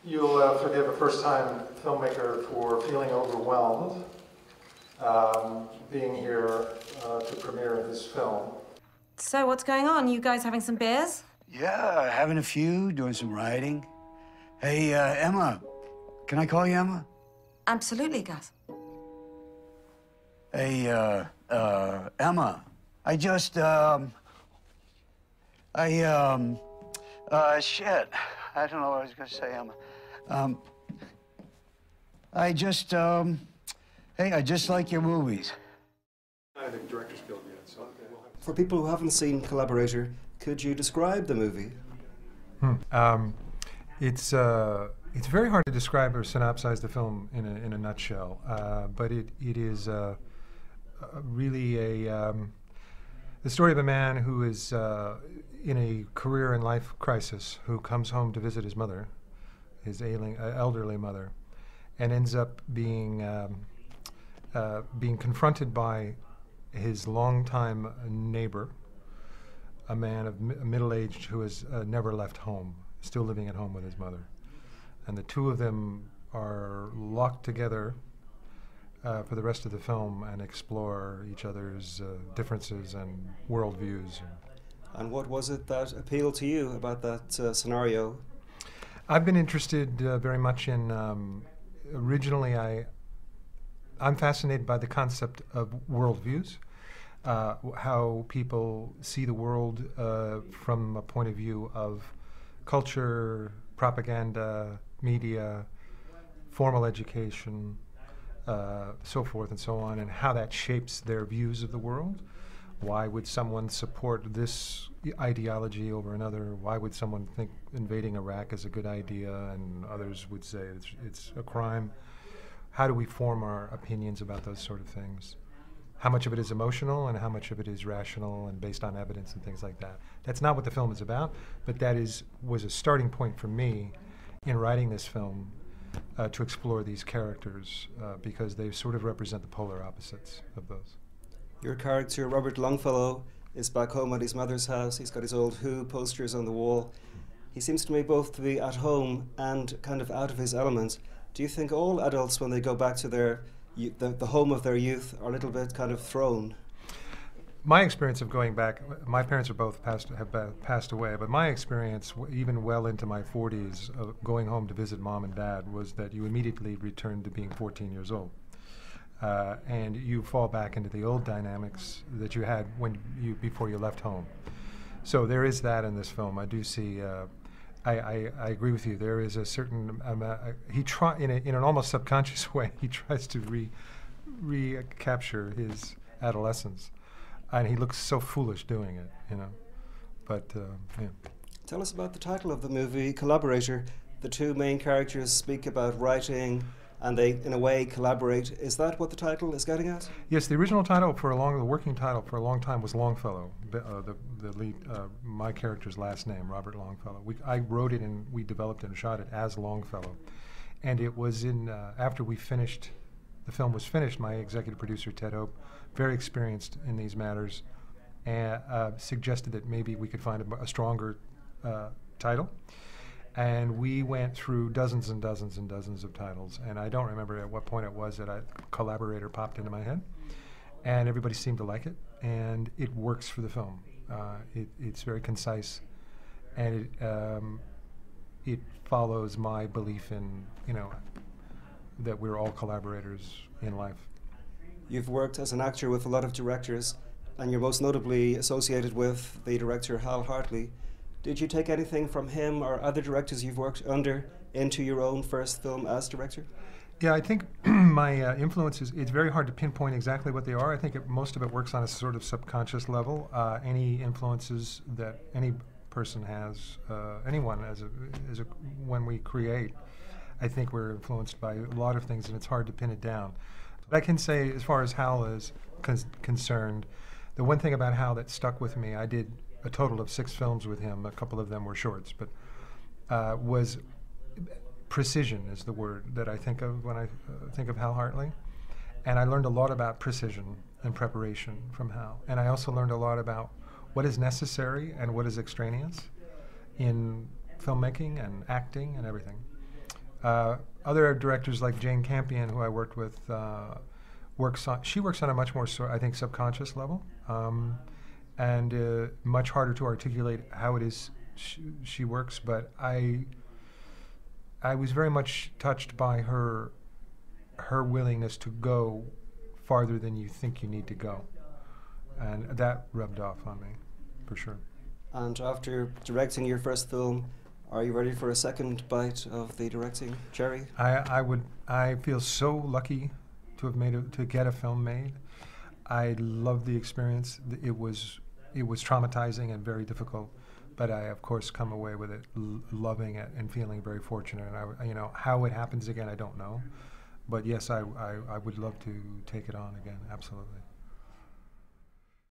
You'll forgive a first-time filmmaker for feeling overwhelmed being here to premiere his film. So what's going on? You guys having some beers? Yeah, having a few, doing some writing. Hey, Emma, can I call you Emma? Absolutely, Gus. Hey, Emma, I just, shit, I don't know what I was gonna say, Emma. Hey, I just like your movies. I think Directors Guild yet, so. For people who haven't seen Collaborator, could you describe the movie? It's very hard to describe or synopsize the film in a nutshell, but it is really the story of a man who is in a career and life crisis, who comes home to visit his mother, his ailing, elderly mother, and ends up being confronted by his longtime neighbor, a man of middle-aged who has never left home, still living at home with his mother. And the two of them are locked together for the rest of the film and explore each other's differences and worldviews. And what was it that appealed to you about that scenario? I've been interested very much in, originally I'm fascinated by the concept of worldviews, how people see the world from a point of view of culture, propaganda, media, formal education, so forth and so on, and how that shapes their views of the world. Why would someone support this ideology over another? Why would someone think invading Iraq is a good idea and others would say it's a crime? How do we form our opinions about those sort of things? How much of it is emotional and how much of it is rational and based on evidence and things like that? That's not what the film is about, but that was a starting point for me in writing this film to explore these characters because they sort of represent the polar opposites of those. Your character, Robert Longfellow, is back home at his mother's house. He's got his old Who posters on the wall. He seems to me both to be at home and kind of out of his element. Do you think all adults, when they go back to the home of their youth, are a little bit kind of thrown? My experience of going back, my parents are both have passed away, but my experience, even well into my 40s, of going home to visit mom and dad, was that you immediately returned to being 14 years old. And you fall back into the old dynamics that you had before you left home. So there is that in this film. I do see. I agree with you. There is a certain in an almost subconscious way, he tries to recapture his adolescence, and he looks so foolish doing it, you know. But yeah. Tell us about the title of the movie, Collaborator. The two main characters speak about writing, and they, in a way, collaborate. Is that what the title is getting at? Yes, the original title the working title for a long time was Longfellow, the lead, my character's last name, Robert Longfellow. I wrote it and we developed it and shot it as Longfellow. And it was after the film was finished, my executive producer, Ted Hope, very experienced in these matters, and suggested that maybe we could find a stronger title. And we went through dozens and dozens and dozens of titles, and I don't remember at what point it was that Collaborator popped into my head, and everybody seemed to like it, and it works for the film. It's very concise, and it follows my belief in, that we're all collaborators in life. You've worked as an actor with a lot of directors, and you're most notably associated with the director Hal Hartley. Did you take anything from him or other directors you've worked under into your own first film as director? Yeah, I think my influences, it's very hard to pinpoint exactly what they are. I think most of it works on a sort of subconscious level. Any influences that any person has, anyone when we create, I think we're influenced by a lot of things, and it's hard to pin it down. But I can say, as far as Hal is concerned, the one thing about Hal that stuck with me, I did a total of 6 films with him. A couple of them were shorts, but was precision is the word that I think of when I think of Hal Hartley. And I learned a lot about precision and preparation from Hal. And I also learned a lot about what is necessary and what is extraneous in filmmaking and acting and everything. Other directors like Jane Campion, who I worked with, she works on a much more, I think, subconscious level, and much harder to articulate how it is she works. But I was very much touched by her willingness to go farther than you think you need to go, and that rubbed off on me, for sure. And after directing your first film, are you ready for a second bite of the directing cherry? I feel so lucky to have to get a film made. I love the experience. It was traumatizing and very difficult, but I of course come away with it loving it and feeling very fortunate. And how it happens again, I don't know, but yes, I would love to take it on again. Absolutely.